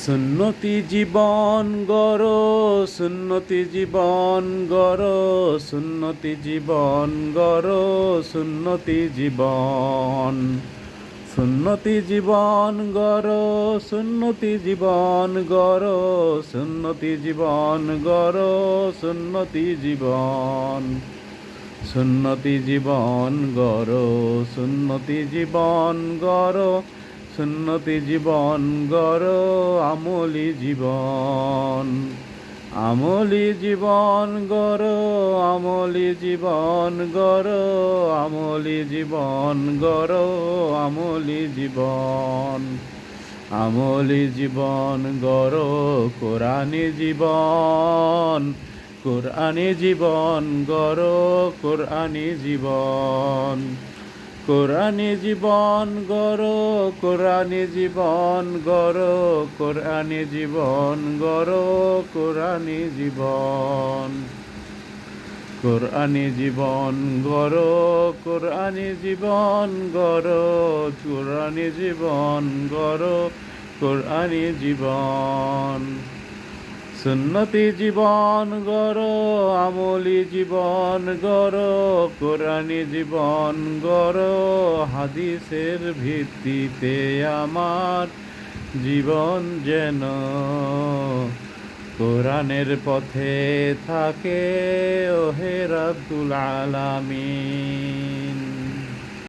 সুন্নতি জীবন গড়, সুন্নতি জীবন গড়, সুন্নতি জীবন গড়, সুন্নতি জীবন। সুন্নতি জীবন গড়, সুন্নতি জীবন গড়, সুন্নতি জীবন গড়, সুন্নতি জীবন। সুন্নতি জীবন গড়, সুন্নতি জীবন গড়, সুন্নতি জীবন গড়, আমলি জীবন। আমলি জীবন গড়, আমলি জীবন গড়, আমলি জীবন গড়, আমলি জীবন। আমলি জীবন গড়, কোরআনি জীবন। কোরআনি জীবন গড়, কোরআনি জীবন। কোরআনি জীবন গড়, কোরআনি জীবন গড়, কোরআনি জীবন গড়, কোরআনি জীবন। কোরআনি জীবন গড়, কোরআনি জীবন গড়, কোরআনি জীবন গড়, কোরআনি জীবন। সুন্নতি জীবন গড়, আমলি জীবন গড়, কোরআনি জীবন গড়, হাদিসের ভিত্তিতে আমার জীবন যেন কোরআনের পথে থাকে, ওহে রব্বুল আলামিন।